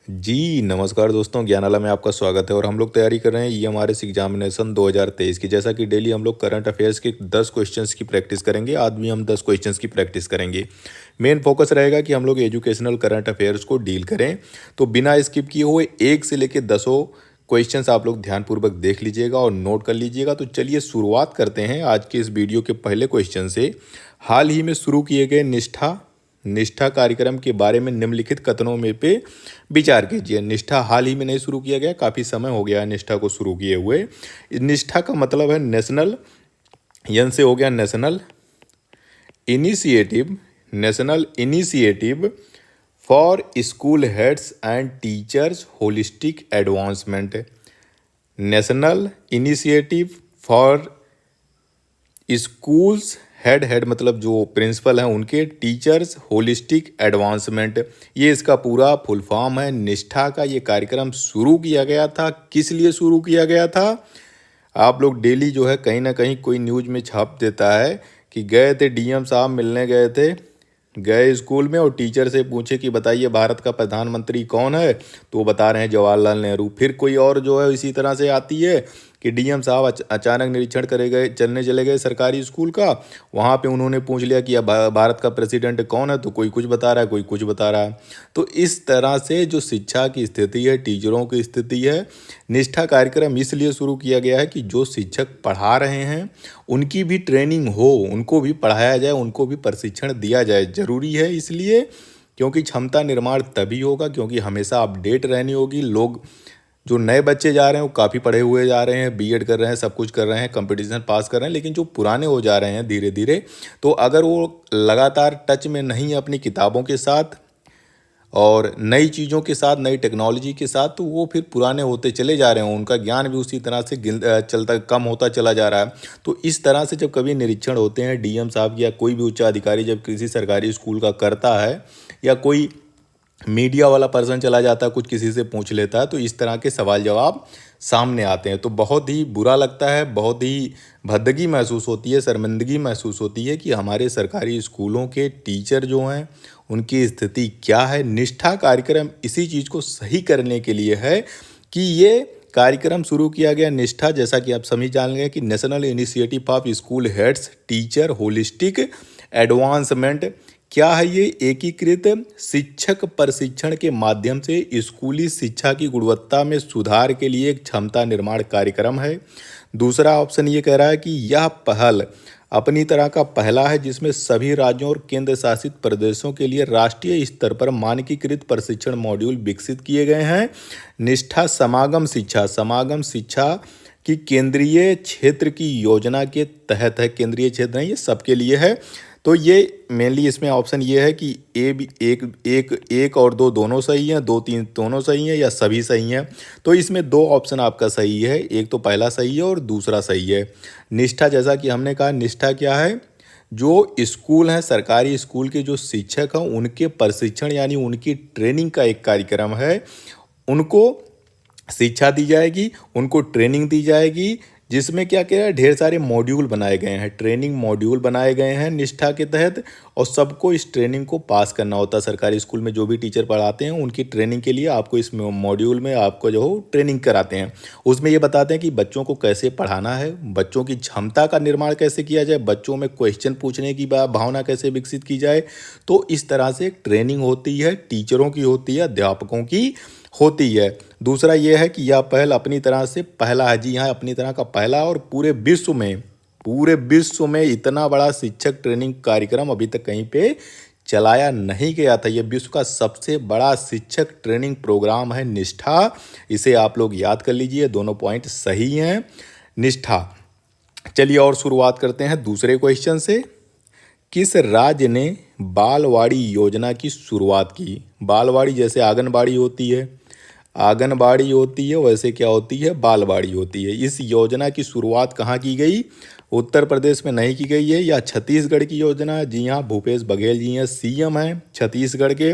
जी, नमस्कार दोस्तों, ज्ञानाला में आपका स्वागत है और हम लोग तैयारी कर रहे हैं ईएमआरएस एग्जामिनेशन 2023 की। जैसा कि डेली हम लोग करंट अफेयर्स के 10 क्वेश्चंस की प्रैक्टिस करेंगे। आज भी हम 10 क्वेश्चंस की प्रैक्टिस करेंगे। मेन फोकस रहेगा कि हम लोग एजुकेशनल करंट अफेयर्स को डील करें। तो बिना स्किप किए हुए 1 से लेकर 10 क्वेश्चंस आप लोग ध्यानपूर्वक देख लीजिएगा और नोट कर लीजिएगा। तो चलिए शुरुआत करते हैं आज के इस वीडियो के पहले क्वेश्चन से। हाल ही में शुरू किए गए निष्ठा कार्यक्रम के बारे में निम्नलिखित कथनों में पे विचार कीजिए। निष्ठा हाल ही में नहीं शुरू किया गया, काफ़ी समय हो गया है निष्ठा को शुरू किए हुए। निष्ठा का मतलब है नेशनल, यन से हो गया initiative national initiative for school heads and teachers holistic advancement. National initiative for schools head मतलब जो प्रिंसिपल हैं उनके टीचर्स होलिस्टिक एडवांसमेंट, ये इसका पूरा फुल फॉर्म है। निष्ठा का ये कार्यक्रम शुरू किया गया था, किस लिए शुरू किया गया था? आप लोग डेली जो है कहीं ना कहीं कोई न्यूज़ में छाप देता है कि गए थे डीएम साहब मिलने गए थे, गए स्कूल में और टीचर से पूछे कि बताइए भारत का प्रधानमंत्री कौन है, तो वो बता रहे हैं जवाहरलाल नेहरू। फिर कोई और जो है इसी तरह से आती है कि डीएम साहब अचानक निरीक्षण करे गए, चलने चले गए सरकारी स्कूल का। वहाँ पे उन्होंने पूछ लिया कि अब भारत का प्रेसिडेंट कौन है, तो कोई कुछ बता रहा है, कोई कुछ बता रहा है। तो इस तरह से जो शिक्षा की स्थिति है, टीचरों की स्थिति है, निष्ठा कार्यक्रम इसलिए शुरू किया गया है कि जो शिक्षक पढ़ा रहे हैं उनकी भी ट्रेनिंग हो, उनको भी पढ़ाया जाए, उनको भी प्रशिक्षण दिया जाए। ज़रूरी है इसलिए क्योंकि क्षमता निर्माण तभी होगा क्योंकि हमेशा अपडेट रहनी होगी। लोग जो नए बच्चे जा रहे हैं वो काफ़ी पढ़े हुए जा रहे हैं, बीएड कर रहे हैं, सब कुछ कर रहे हैं, कंपटीशन पास कर रहे हैं, लेकिन जो पुराने हो जा रहे हैं धीरे धीरे, तो अगर वो लगातार टच में नहीं है अपनी किताबों के साथ और नई चीज़ों के साथ, नई टेक्नोलॉजी के साथ, तो वो फिर पुराने होते चले जा रहे हैं। उनका ज्ञान भी उसी तरह से चलता कम होता चला जा रहा है। तो इस तरह से जब कभी निरीक्षण होते हैं डीएम साहब या कोई भी उच्च अधिकारी जब किसी सरकारी स्कूल का करता है, या कोई मीडिया वाला पर्सन चला जाता है, कुछ किसी से पूछ लेता है, तो इस तरह के सवाल जवाब सामने आते हैं। तो बहुत ही बुरा लगता है, बहुत ही भद्दगी महसूस होती है, शर्मिंदगी महसूस होती है कि हमारे सरकारी स्कूलों के टीचर जो हैं उनकी स्थिति क्या है। निष्ठा कार्यक्रम इसी चीज़ को सही करने के लिए है कि ये कार्यक्रम शुरू किया गया। निष्ठा, जैसा कि आप सभी जान गए, कि national initiative of school heads teacher holistic advancement. क्या है ये? एकीकृत शिक्षक प्रशिक्षण के माध्यम से स्कूली शिक्षा की गुणवत्ता में सुधार के लिए एक क्षमता निर्माण कार्यक्रम है। दूसरा ऑप्शन ये कह रहा है कि यह पहल अपनी तरह का पहला है जिसमें सभी राज्यों और केंद्र शासित प्रदेशों के लिए राष्ट्रीय स्तर पर मानकीकृत प्रशिक्षण मॉड्यूल विकसित किए गए हैं। निष्ठा समागम शिक्षा की केंद्रीय क्षेत्र की योजना के तहत है। केंद्रीय क्षेत्र नहीं, ये सबके लिए है। तो ये मेनली इसमें ऑप्शन ये है कि ए भी एक और दो दोनों सही हैं, दो तीन दोनों सही हैं, या सभी सही हैं। तो इसमें दो ऑप्शन आपका सही है, एक तो पहला सही है और दूसरा सही है। निष्ठा, जैसा कि हमने कहा, निष्ठा क्या है? जो स्कूल हैं, सरकारी स्कूल के जो शिक्षक हैं उनके प्रशिक्षण यानी उनकी ट्रेनिंग का एक कार्यक्रम है। उनको शिक्षा दी जाएगी, उनको ट्रेनिंग दी जाएगी, जिसमें क्या क्या है, ढेर सारे मॉड्यूल बनाए गए हैं, ट्रेनिंग मॉड्यूल बनाए गए हैं निष्ठा के तहत, और सबको इस ट्रेनिंग को पास करना होता है। सरकारी स्कूल में जो भी टीचर पढ़ाते हैं उनकी ट्रेनिंग के लिए आपको इस मॉड्यूल में आपको जो ट्रेनिंग कराते हैं। उसमें ये बताते हैं कि बच्चों को कैसे पढ़ाना है, बच्चों की क्षमता का निर्माण कैसे किया जाए, बच्चों में क्वेश्चन पूछने की भावना कैसे विकसित की जाए। तो इस तरह से एक ट्रेनिंग होती है, टीचरों की होती है, अध्यापकों की होती है। दूसरा यह है कि यह पहल अपनी तरह से पहला है। जी हाँ, अपनी तरह का पहला, और पूरे विश्व में इतना बड़ा शिक्षक ट्रेनिंग कार्यक्रम अभी तक कहीं पे चलाया नहीं गया था। यह विश्व का सबसे बड़ा शिक्षक ट्रेनिंग प्रोग्राम है निष्ठा। इसे आप लोग याद कर लीजिए, दोनों पॉइंट सही हैं। निष्ठा। चलिए और शुरुआत करते हैं दूसरे क्वेश्चन से। किस राज्य ने बालवाड़ी योजना की शुरुआत की? बालवाड़ी जैसे आंगनबाड़ी होती है वैसे क्या होती है? बालवाड़ी होती है। इस योजना की शुरुआत कहाँ की गई? उत्तर प्रदेश में नहीं की गई है, या छत्तीसगढ़ की योजना है। जी हाँ, भूपेश बघेल जी हैं, सीएम हैं छत्तीसगढ़ के,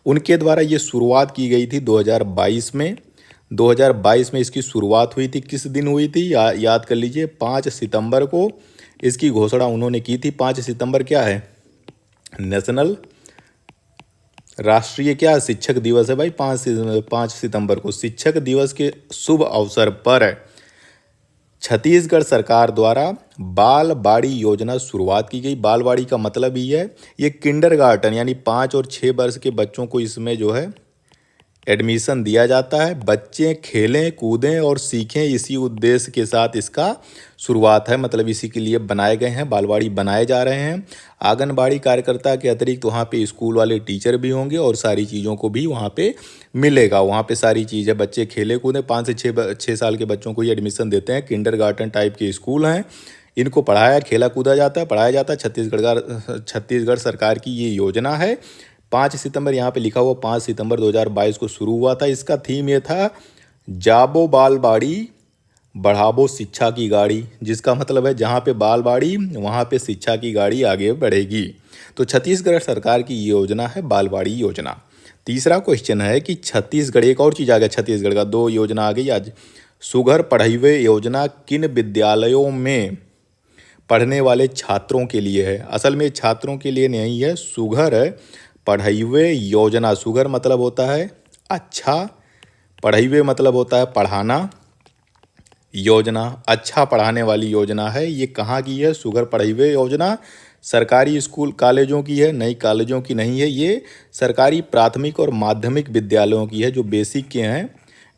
उनके द्वारा ये शुरुआत की गई थी 2022 में। 2022 में इसकी शुरुआत हुई थी। किस दिन हुई थी? याद कर लीजिए, 5 सितंबर को इसकी घोषणा उन्होंने की थी। 5 सितंबर क्या है? नेशनल राष्ट्रीय क्या शिक्षक दिवस है भाई, 5 सितंबर को। शिक्षक दिवस के शुभ अवसर पर छत्तीसगढ़ सरकार द्वारा बाल बाड़ी योजना शुरुआत की गई। बाल बाड़ी का मतलब ही है ये किंडरगार्टन, यानी 5 और 6 वर्ष के बच्चों को इसमें जो है एडमिशन दिया जाता है। बच्चे खेलें कूदें और सीखें, इसी उद्देश्य के साथ इसका शुरुआत है, मतलब इसी के लिए बनाए गए हैं, बालवाड़ी बनाए जा रहे हैं। आंगनबाड़ी कार्यकर्ता के अतिरिक्त वहाँ पे स्कूल वाले टीचर भी होंगे और सारी चीज़ों को भी वहाँ पे मिलेगा। वहाँ पे सारी चीज़ें, बच्चे खेले कूदें, 5 से 6 साल के बच्चों को ये एडमिशन देते हैं। किंडरगार्टन टाइप के स्कूल हैं, इनको पढ़ाया खेला कूदा जाता है, पढ़ाया जाता है। छत्तीसगढ़ सरकार की ये योजना है। 5 सितंबर यहाँ पे लिखा हुआ, 5 सितंबर 2022 को शुरू हुआ था। इसका थीम ये था, जाबो बाल बाड़ी बढ़ाबो शिक्षा की गाड़ी, जिसका मतलब है जहाँ पे बाल बाड़ी वहाँ पे शिक्षा की गाड़ी आगे बढ़ेगी। तो छत्तीसगढ़ सरकार की योजना है बाल बाड़ी योजना। तीसरा क्वेश्चन है कि छत्तीसगढ़, एक और चीज़ आ गया छत्तीसगढ़ का, 2 योजना आ गई आज। सुघर पढ़इवे योजना किन विद्यालयों में पढ़ने वाले छात्रों के लिए है? असल में छात्रों के लिए नहीं है। सुघर पढ़इवे योजना, सुघर मतलब होता है अच्छा, पढ़इवे मतलब होता है पढ़ाना, योजना अच्छा पढ़ाने वाली योजना है। ये कहाँ की है? सुघर पढ़इवे योजना सरकारी स्कूल कॉलेजों की है, नई कॉलेजों की नहीं है। ये सरकारी प्राथमिक और माध्यमिक विद्यालयों की है, जो बेसिक के हैं,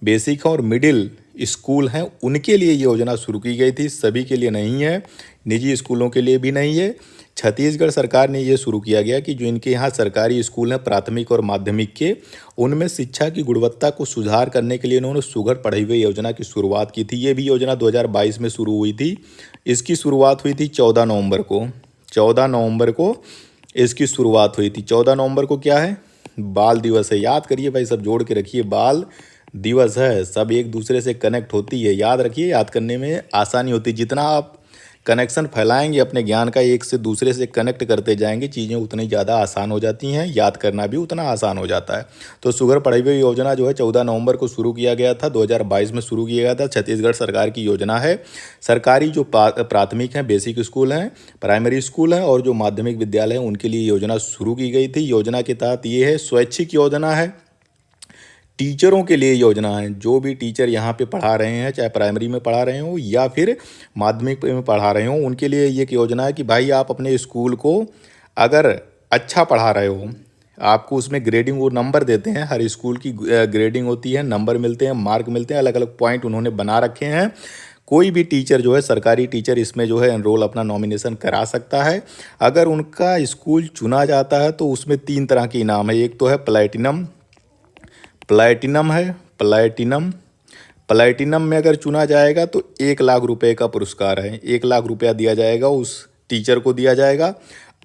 बेसिक और मिडिल स्कूल हैं, उनके लिए ये योजना शुरू की गई थी, सभी के लिए नहीं है, निजी स्कूलों के लिए भी नहीं है। छत्तीसगढ़ सरकार ने ये शुरू किया गया कि जो इनके यहाँ सरकारी स्कूल हैं प्राथमिक और माध्यमिक के, उनमें शिक्षा की गुणवत्ता को सुधार करने के लिए इन्होंने सुघर पढ़इवे योजना की शुरुआत की थी। ये भी योजना 2022 में शुरू हुई थी। इसकी शुरुआत हुई थी 14 नवंबर को। 14 नवंबर को इसकी शुरुआत हुई थी। 14 नवंबर को क्या है? बाल दिवस है। याद करिए भाई, सब जोड़ के रखिए, बाल दिवस है। सब एक दूसरे से कनेक्ट होती है, याद रखिए, याद करने में आसानी होती है। जितना आप कनेक्शन फैलाएंगे अपने ज्ञान का, एक से दूसरे से कनेक्ट करते जाएंगे, चीज़ें उतनी ज़्यादा आसान हो जाती हैं, याद करना भी उतना आसान हो जाता है। तो सुघर पढ़इवे योजना जो है 14 नवंबर को शुरू किया गया था, 2022 में शुरू किया गया था। छत्तीसगढ़ सरकार की योजना है। सरकारी जो प्राथमिक हैं, बेसिक स्कूल हैं, प्राइमरी स्कूल हैं और जो माध्यमिक विद्यालय हैं, उनके लिए योजना शुरू की गई थी। योजना के तहत ये है, स्वैच्छिक योजना है। टीचरों के लिए योजना है। जो भी टीचर यहाँ पे पढ़ा रहे हैं, चाहे प्राइमरी में पढ़ा रहे हो या फिर माध्यमिक में पढ़ा रहे हो, उनके लिए ये एक योजना है कि भाई आप अपने स्कूल को अगर अच्छा पढ़ा रहे हो, आपको उसमें ग्रेडिंग, वो नंबर देते हैं, हर स्कूल की ग्रेडिंग होती है, नंबर मिलते हैं, मार्क मिलते हैं, अलग अलग पॉइंट उन्होंने बना रखे हैं। कोई भी टीचर जो है, सरकारी टीचर, इसमें जो है एनरोल अपना नॉमिनेशन करा सकता है। अगर उनका स्कूल चुना जाता है तो उसमें 3 तरह के इनाम है। एक तो है प्लैटिनम है, प्लैटिनम में अगर चुना जाएगा तो 1 लाख रुपए का पुरस्कार है, 1 लाख रुपया दिया जाएगा, उस टीचर को दिया जाएगा।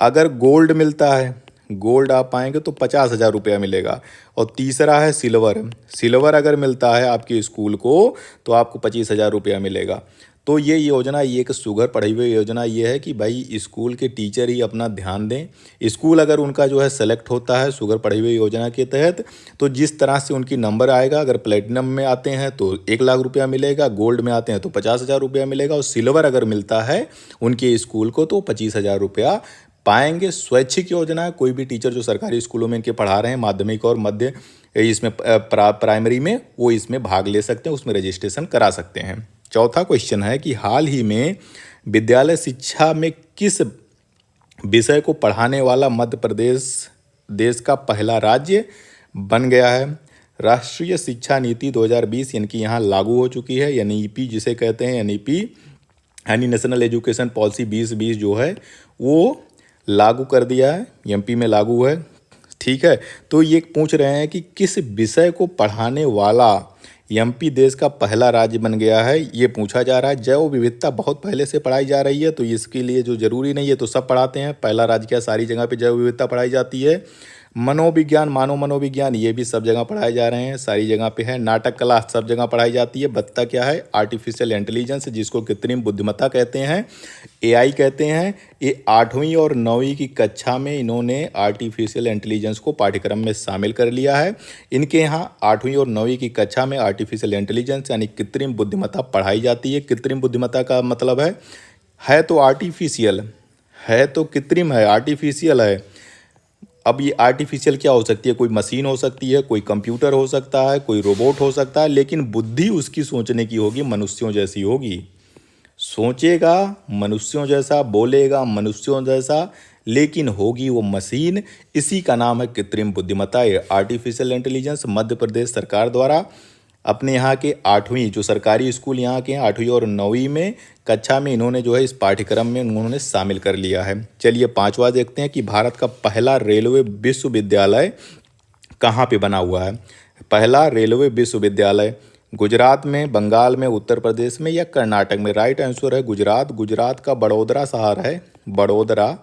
अगर गोल्ड मिलता है, गोल्ड आप पाएंगे तो 50,000 रुपया मिलेगा। और तीसरा है सिल्वर अगर मिलता है आपके स्कूल को तो आपको 25,000 रुपया मिलेगा। तो ये योजना, ये एक सुघर पढ़इवे योजना ये है कि भाई स्कूल के टीचर ही अपना ध्यान दें। स्कूल अगर उनका जो है सेलेक्ट होता है सुघर पढ़इवे योजना के तहत, तो जिस तरह से उनकी नंबर आएगा, अगर प्लेटिनम में आते हैं तो 1 लाख रुपया मिलेगा, गोल्ड में आते हैं तो 50,000 रुपया मिलेगा, और सिल्वर अगर मिलता है उनके स्कूल को तो 25,000 रुपया पाएंगे। स्वैच्छिक योजना है, कोई भी टीचर जो सरकारी स्कूलों में इनके पढ़ा रहे हैं, माध्यमिक और मध्य इसमें प्राइमरी में, वो इसमें भाग ले सकते हैं, उसमें रजिस्ट्रेशन करा सकते हैं। चौथा क्वेश्चन है कि हाल ही में विद्यालय शिक्षा में किस विषय को पढ़ाने वाला मध्य प्रदेश देश का पहला राज्य बन गया है? राष्ट्रीय शिक्षा नीति 2020 इनकी यहाँ लागू हो चुकी है। एनईपी जिसे कहते हैं, एनईपी यानी नेशनल एजुकेशन पॉलिसी 2020 जो है वो लागू कर दिया है, एमपी में लागू है। ठीक है, तो ये पूछ रहे हैं कि किस विषय को पढ़ाने वाला एमपी देश का पहला राज्य बन गया है, ये पूछा जा रहा है। जैव विविधता बहुत पहले से पढ़ाई जा रही है, तो इसके लिए जो जरूरी नहीं है तो सब पढ़ाते हैं। पहला राज्य क्या, सारी जगह पे जैव विविधता पढ़ाई जाती है। मनोविज्ञान, मानव मनोविज्ञान, ये भी सब जगह पढ़ाए जा रहे हैं, सारी जगह पे है। नाटक कला सब जगह पढ़ाई जाती है। बत्ता क्या है? आर्टिफिशियल इंटेलिजेंस, जिसको कृत्रिम बुद्धिमत्ता कहते हैं, एआई कहते हैं। ये 8वीं और 9वीं की कक्षा में इन्होंने आर्टिफिशियल इंटेलिजेंस को पाठ्यक्रम में शामिल कर लिया है। इनके यहाँ 8वीं और 9वीं की कक्षा में आर्टिफिशियल इंटेलिजेंस यानी कृत्रिम बुद्धिमत्ता पढ़ाई जाती है। कृत्रिम बुद्धिमत्ता का मतलब है तो आर्टिफिशियल है, तो कृत्रिम है, आर्टिफिशियल है। अब ये आर्टिफिशियल क्या हो सकती है, कोई मशीन हो सकती है, कोई कंप्यूटर हो सकता है, कोई रोबोट हो सकता है, लेकिन बुद्धि उसकी सोचने की होगी, मनुष्यों जैसी होगी। सोचेगा मनुष्यों जैसा, बोलेगा मनुष्यों जैसा, लेकिन होगी वो मशीन। इसी का नाम है कृत्रिम बुद्धिमत्ता, ये आर्टिफिशियल इंटेलिजेंस। मध्य प्रदेश सरकार द्वारा अपने यहाँ के 8वीं जो सरकारी स्कूल यहाँ के हैं 8वीं और 9वीं में कक्षा में इन्होंने जो है इस पाठ्यक्रम में उन्होंने शामिल कर लिया है। चलिए 5वां देखते हैं कि भारत का पहला रेलवे विश्वविद्यालय कहाँ पे बना हुआ है। पहला रेलवे विश्वविद्यालय गुजरात में, बंगाल में, उत्तर प्रदेश में या कर्नाटक में। राइट आंसर है गुजरात। गुजरात का बड़ोदरा शहर है, बड़ोदरा।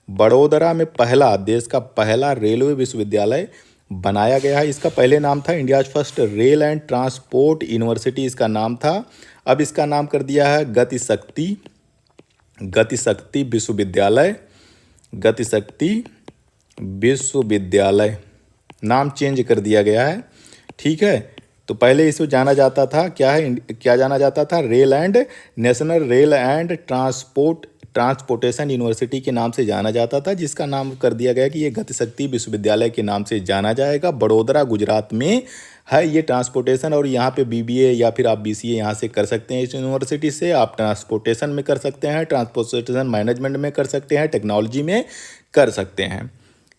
बड़ोदरा में पहला, देश का पहला रेलवे विश्वविद्यालय बनाया गया है। इसका पहले नाम था India's first rail and transport university, इसका नाम था। अब इसका नाम कर दिया है गतिशक्ति, गतिशक्ति विश्वविद्यालय, गतिशक्ति विश्वविद्यालय नाम चेंज कर दिया गया है। ठीक है, तो पहले इसे जाना जाता था क्या जाना जाता था, national rail and transportation university के नाम से जाना जाता था, जिसका नाम कर दिया गया कि ये गतिशक्ति विश्वविद्यालय के नाम से जाना जाएगा। बड़ोदरा गुजरात में है ये ट्रांसपोर्टेशन, और यहाँ पे बीबीए या फिर आप बीसीए यहाँ से कर सकते हैं। इस यूनिवर्सिटी से आप ट्रांसपोर्टेशन में कर सकते हैं, ट्रांसपोर्टेशन मैनेजमेंट में कर सकते हैं, टेक्नोलॉजी में कर सकते हैं।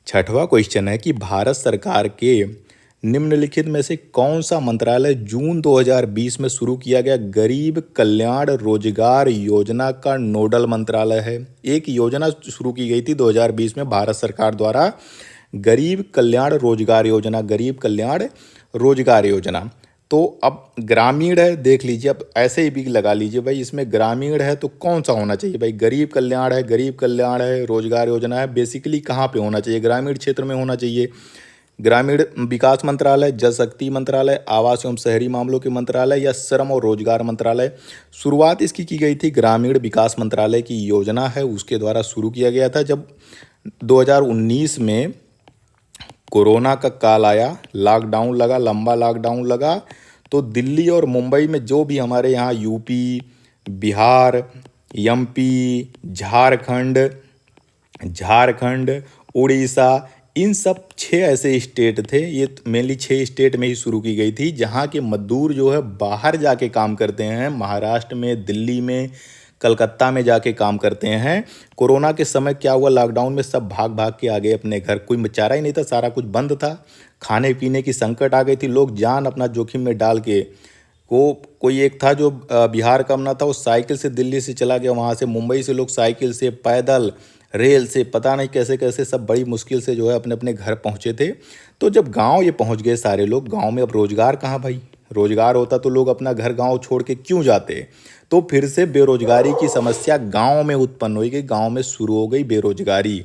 6वां क्वेश्चन है कि भारत सरकार के निम्नलिखित में से कौन सा मंत्रालय जून 2020 में शुरू किया गया गरीब कल्याण रोजगार योजना का नोडल मंत्रालय है। एक योजना शुरू की गई थी 2020 में भारत सरकार द्वारा, गरीब कल्याण रोजगार योजना, गरीब कल्याण रोजगार योजना। तो अब ग्रामीण है, देख लीजिए, अब ऐसे ही भी लगा लीजिए भाई, इसमें ग्रामीण है तो कौन सा होना चाहिए भाई, गरीब कल्याण है, गरीब कल्याण है, रोजगार योजना है, बेसिकली कहाँ पे होना चाहिए, ग्रामीण क्षेत्र में होना चाहिए। ग्रामीण विकास मंत्रालय, जल शक्ति मंत्रालय, आवास एवं शहरी मामलों के मंत्रालय या श्रम और रोजगार मंत्रालय। शुरुआत इसकी की गई थी ग्रामीण विकास मंत्रालय की योजना है उसके द्वारा शुरू किया गया था। जब 2019 में कोरोना का काल आया, लॉकडाउन लगा, लंबा लॉकडाउन लगा, तो दिल्ली और मुंबई में जो भी हमारे यहाँ यूपी, बिहार, एमपी, झारखंड, उड़ीसा, इन सब 6 ऐसे स्टेट थे, ये मेनली 6 स्टेट में ही शुरू की गई थी, जहाँ के मजदूर जो है बाहर जाके काम करते हैं, महाराष्ट्र में, दिल्ली में, कलकत्ता में जाके काम करते हैं। कोरोना के समय क्या हुआ, लॉकडाउन में सब भाग भाग के आ गए अपने घर, कोई चारा ही नहीं था, सारा कुछ बंद था, खाने पीने की संकट आ गई थी, लोग जान अपना जोखिम में डाल के कोई एक था जो बिहार का अपना था, वो साइकिल से दिल्ली से चला गया, वहाँ से मुंबई से लोग साइकिल से, पैदल, रेल से, पता नहीं कैसे कैसे सब बड़ी मुश्किल से जो है अपने अपने घर पहुँचे थे। तो जब गांव ये पहुँच गए सारे लोग, गांव में अब रोजगार कहाँ भाई, रोजगार होता तो लोग अपना घर गांव छोड़ के क्यों जाते। तो फिर से बेरोजगारी की समस्या गांव में उत्पन्न हुई, कि गांव में शुरू हो गई बेरोजगारी।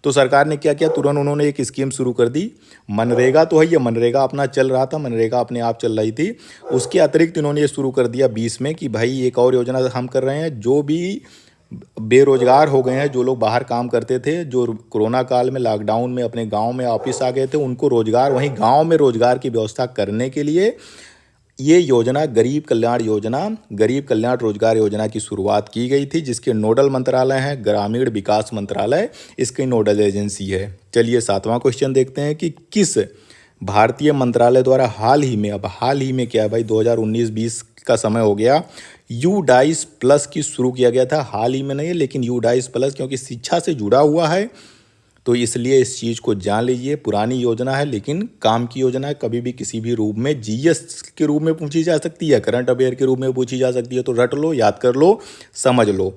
तो सरकार ने क्या किया, तुरंत उन्होंने एक स्कीम शुरू कर दी। मनरेगा तो है, ये मनरेगा अपना चल रहा था, मनरेगा अपने आप चल रही थी, उसके अतिरिक्त इन्होंने ये शुरू कर दिया 20 में कि भाई एक और योजना हम कर रहे हैं, जो भी बेरोजगार हो गए हैं, जो लोग बाहर काम करते थे, जो कोरोना काल में लॉकडाउन में अपने गांव में ऑफिस आ गए थे, उनको रोजगार, वहीं गांव में रोजगार की व्यवस्था करने के लिए ये योजना, गरीब कल्याण योजना, गरीब कल्याण रोजगार योजना की शुरुआत की गई थी, जिसके नोडल मंत्रालय हैं ग्रामीण विकास मंत्रालय, इसकी नोडल एजेंसी है। चलिए 7वां क्वेश्चन देखते हैं कि किस भारतीय मंत्रालय द्वारा हाल ही में, अब हाल ही में क्या है भाई, 2019-20 का समय हो गया, यूडाइस प्लस की शुरू किया गया था। हाल ही में नहीं है, लेकिन यूडाइस प्लस क्योंकि शिक्षा से जुड़ा हुआ है तो इसलिए इस चीज़ को जान लीजिए। पुरानी योजना है लेकिन काम की योजना है, कभी भी किसी भी रूप में जीएस के रूप में पूछी जा सकती है, करंट अफेयर के रूप में पूछी जा सकती है, तो रट लो, याद कर लो, समझ लो।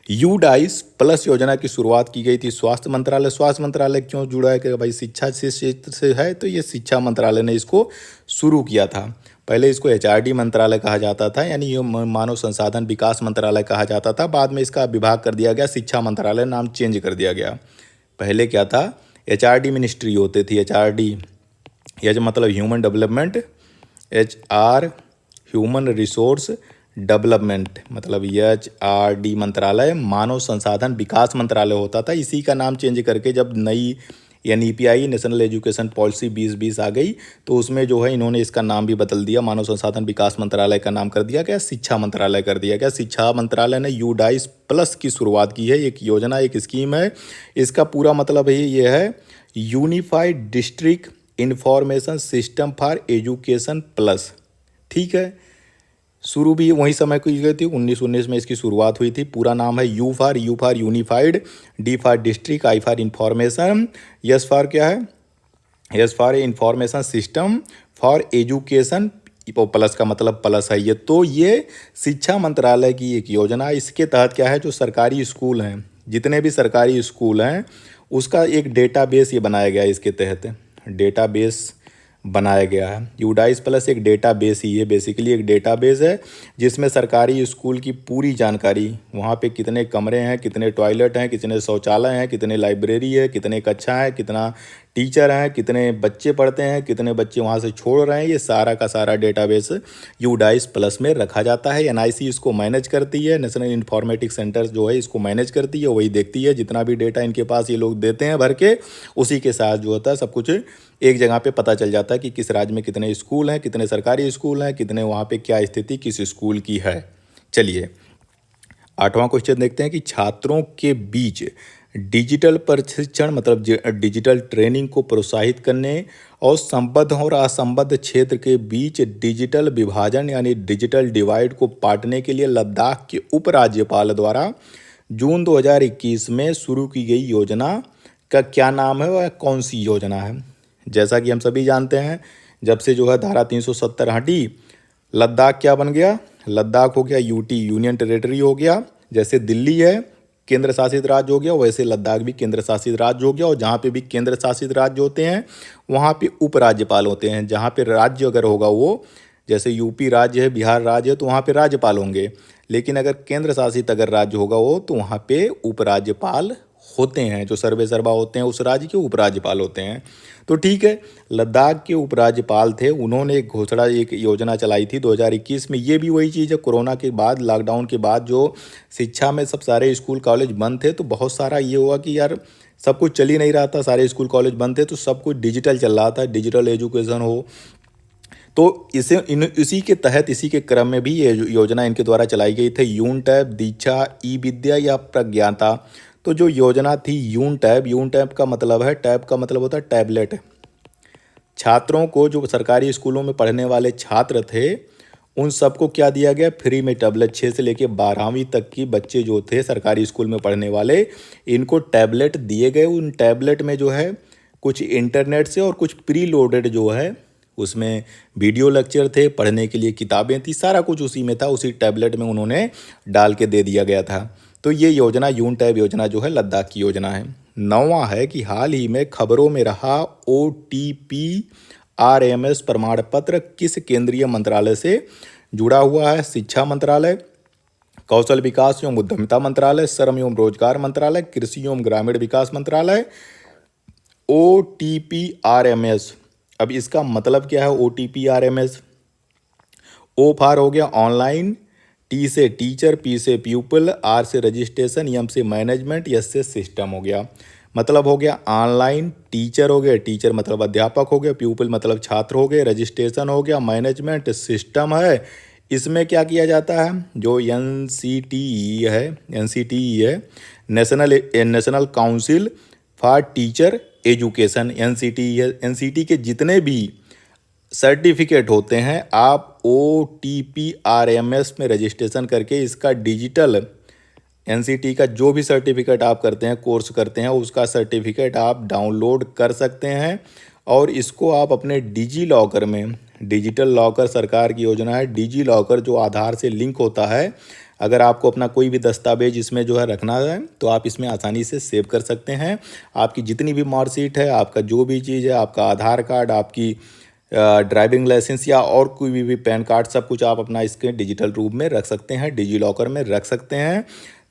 यूडाइस प्लस योजना की शुरुआत की गई थी स्वास्थ्य मंत्रालय। स्वास्थ्य मंत्रालय क्यों जुड़ा है कि भाई शिक्षा से क्षेत्र से है, तो ये शिक्षा मंत्रालय ने इसको शुरू किया था। पहले इसको एचआरडी मंत्रालय कहा जाता था, यानी ये मानव संसाधन विकास मंत्रालय कहा जाता था। बाद में इसका विभाग कर दिया गया शिक्षा मंत्रालय, नाम चेंज कर दिया गया। पहले क्या था, एचआरडी मिनिस्ट्री होती थी, एचआरडी, एच मतलब human development, HR human resource development, मतलब एचआरडी मंत्रालय मानव संसाधन विकास मंत्रालय होता था। इसी का नाम चेंज करके जब नई एनईपी आई, नेशनल एजुकेशन पॉलिसी 2020 आ गई, तो उसमें जो है इन्होंने इसका नाम भी बदल दिया, मानव संसाधन विकास मंत्रालय का नाम कर दिया गया, शिक्षा मंत्रालय कर दिया गया। शिक्षा मंत्रालय ने यूडाइस प्लस की शुरुआत की है, एक योजना, एक स्कीम है। इसका पूरा मतलब ही ये है unified district information system for education plus. ठीक है, शुरू भी वही समय की गई थी, 1919 में इसकी शुरुआत हुई थी। पूरा नाम है you for unified, D for district, I for information, yes for क्या है, yes for information system for education, plus का मतलब प्लस है ये। तो ये शिक्षा मंत्रालय की एक योजना। इसके तहत क्या है, जो सरकारी स्कूल हैं, जितने भी सरकारी स्कूल हैं, उसका एक डेटाबेस ये बनाया गया है। इसके तहत डेटाबेस बनाया गया है। यूडाइस प्लस एक डेटाबेस ही है, बेसिकली एक डेटाबेस है जिसमें सरकारी स्कूल की पूरी जानकारी, वहाँ पे कितने कमरे हैं, कितने टॉयलेट हैं, कितने शौचालय हैं, कितने लाइब्रेरी है, कितने कक्षा है, कितना टीचर हैं, कितने बच्चे पढ़ते हैं, कितने बच्चे वहाँ से छोड़ रहे हैं, ये सारा का सारा डेटाबेस यूडाइस प्लस में रखा जाता है। एनआईसी इसको मैनेज करती है, नेशनल इंफॉर्मेटिक्स सेंटर जो है इसको मैनेज करती है, वही देखती है जितना भी डेटा इनके पास ये लोग देते हैं भर के, उसी के साथ जो होता है सब कुछ एक जगह पे पता चल जाता है कि किस राज्य में कितने स्कूल हैं, कितने सरकारी स्कूल हैं, कितने वहाँ पे क्या स्थिति किस स्कूल की है। चलिए 8वां क्वेश्चन देखते हैं कि छात्रों के बीच डिजिटल प्रशिक्षण मतलब डिजिटल ट्रेनिंग को प्रोत्साहित करने और संबद्ध और असंबद्ध क्षेत्र के बीच डिजिटल विभाजन यानी डिजिटल डिवाइड को पाटने के लिए लद्दाख के उपराज्यपाल द्वारा जून 2021 में शुरू की गई योजना का क्या नाम है, वह कौन सी योजना है। जैसा कि हम सभी जानते हैं, जब से जो है धारा 370 हटी, लद्दाख क्या बन गया, लद्दाख हो गया यूटी, यूनियन टेरिटरी हो गया। जैसे दिल्ली है केंद्र शासित राज्य हो गया, वैसे लद्दाख भी केंद्र शासित राज्य हो गया। और जहाँ पे भी केंद्र शासित राज्य होते हैं वहाँ पे उपराज्यपाल होते हैं। जहाँ पे राज्य अगर होगा वो, जैसे यूपी राज्य है, बिहार राज्य है, तो वहाँ पे राज्यपाल होंगे। लेकिन अगर केंद्र शासित अगर राज्य होगा वो, तो वहाँ पे उपराज्यपाल होते हैं। जो सर्वे सर्वा होते हैं उस राज्य के उपराज्यपाल होते हैं। तो ठीक है, लद्दाख के उपराज्यपाल थे, उन्होंने एक घोषणा, एक योजना चलाई थी 2021 में। ये भी वही चीज़ है, कोरोना के बाद, लॉकडाउन के बाद जो शिक्षा में सब सारे स्कूल कॉलेज बंद थे, तो बहुत सारा ये हुआ कि यार सब कुछ चल ही नहीं रहा था, सारे स्कूल कॉलेज बंद थे, तो सब कुछ डिजिटल चल रहा था, डिजिटल एजुकेशन हो। तो इसी के तहत, इसी के क्रम में भी ये योजना इनके द्वारा चलाई गई थी, यून टैब, दीक्षा, ई विद्या या प्रज्ञाता। तो जो योजना थी यून टैब का मतलब है, टैब का मतलब होता है टैबलेट। छात्रों को, जो सरकारी स्कूलों में पढ़ने वाले छात्र थे, उन सबको क्या दिया गया, फ्री में टैबलेट। 6 से लेकर 12वीं तक की बच्चे जो थे सरकारी स्कूल में पढ़ने वाले, इनको टैबलेट दिए गए। उन टैबलेट में जो है कुछ इंटरनेट से और कुछ प्री लोडेड जो है उसमें वीडियो लेक्चर थे, पढ़ने के लिए किताबें थी, सारा कुछ उसी में था, उसी टैबलेट में उन्होंने डाल के दे दिया गया था। तो ये योजना यून टैब योजना जो है लद्दाख की योजना है। 9वां है कि हाल ही में खबरों में रहा OTP RMS प्रमाण पत्र किस केंद्रीय मंत्रालय से जुड़ा हुआ है। शिक्षा मंत्रालय, कौशल विकास एवं उद्यमिता मंत्रालय, श्रम एवं रोजगार मंत्रालय, कृषि एवं ग्रामीण विकास मंत्रालय। OTP RMS, अब इसका मतलब क्या है OTP RMS। ओ फॉर हो गया ऑनलाइन, टी से टीचर, पी से पीपल, आर से रजिस्ट्रेशन, एम से मैनेजमेंट, एस से सिस्टम हो गया। मतलब हो गया ऑनलाइन, टीचर हो गया, टीचर मतलब अध्यापक हो गया, पीपल मतलब छात्र हो गए, रजिस्ट्रेशन हो गया, मैनेजमेंट, सिस्टम है। इसमें क्या किया जाता है, जो NCTE है, national council for teacher education, NCT के जितने भी सर्टिफिकेट होते हैं, आप OTP RMS में रजिस्ट्रेशन करके इसका डिजिटल NCT का जो भी सर्टिफिकेट आप करते हैं, कोर्स करते हैं, उसका सर्टिफिकेट आप डाउनलोड कर सकते हैं। और इसको आप अपने डिजी लॉकर में, डिजिटल लॉकर सरकार की योजना है, डिजी लॉकर जो आधार से लिंक होता है, अगर आपको अपना कोई भी दस्तावेज इसमें जो है रखना है तो आप इसमें आसानी से सेव कर सकते हैं। आपकी जितनी भी मार्कशीट है, आपका जो भी चीज़ है, आपका आधार कार्ड, आपकी ड्राइविंग लाइसेंस या और कोई भी पैन कार्ड, सब कुछ आप अपना इसके डिजिटल रूप में रख सकते हैं, डिजी लॉकर में रख सकते हैं।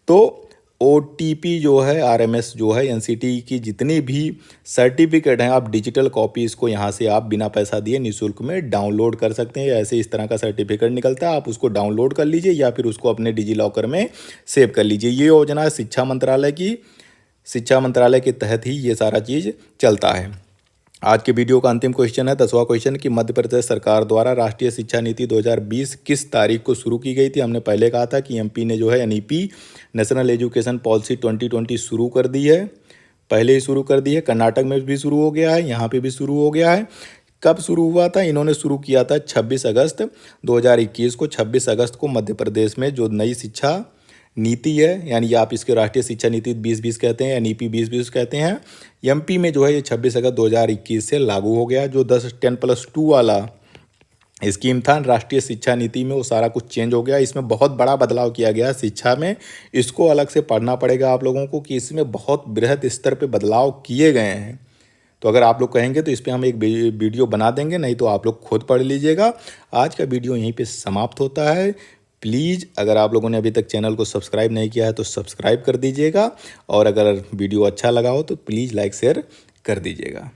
तो OTP जो है RMS जो है, NCT की जितनी भी सर्टिफिकेट हैं, आप डिजिटल कॉपी इसको यहाँ से आप बिना पैसा दिए निःशुल्क में डाउनलोड कर सकते हैं। ऐसे इस तरह का सर्टिफिकेट निकलता है, आप उसको डाउनलोड कर लीजिए या फिर उसको अपने डिजी लॉकर में सेव कर लीजिए। ये योजना शिक्षा मंत्रालय की, शिक्षा मंत्रालय के तहत ही ये सारा चीज़ चलता है। आज के वीडियो का अंतिम क्वेश्चन है, 10वां क्वेश्चन, कि मध्य प्रदेश सरकार द्वारा राष्ट्रीय शिक्षा नीति 2020 किस तारीख को शुरू की गई थी। हमने पहले कहा था कि MP ने जो है NEP, नेशनल एजुकेशन पॉलिसी 2020 शुरू कर दी है। पहले ही शुरू कर दी है। कर्नाटक में भी शुरू हो गया है, यहाँ पे भी शुरू हो गया है। कब शुरू हुआ था? इन्होंने शुरू किया था 26 अगस्त 2021 को। 26 अगस्त को मध्य प्रदेश में जो नई शिक्षा नीति है, यानी आप इसके राष्ट्रीय शिक्षा नीति 2020 कहते हैं या नीति 2020 कहते हैं, एमपी में जो है ये 26 अगस्त 2021 से लागू हो गया। जो 10+2 वाला स्कीम था राष्ट्रीय शिक्षा नीति में, वो सारा कुछ चेंज हो गया। इसमें बहुत बड़ा बदलाव किया गया शिक्षा में। इसको अलग से पढ़ना पड़ेगा आप लोगों को कि इसमें बहुत बृहद स्तर पे बदलाव किए गए हैं। तो अगर आप लोग कहेंगे तो इस पर हम एक वीडियो बना देंगे, नहीं तो आप लोग खुद पढ़ लीजिएगा। आज का वीडियो यहीं पे समाप्त होता है। प्लीज़ अगर आप लोगों ने अभी तक चैनल को सब्सक्राइब नहीं किया है तो सब्सक्राइब कर दीजिएगा, और अगर वीडियो अच्छा लगा हो तो प्लीज़ लाइक शेयर कर दीजिएगा।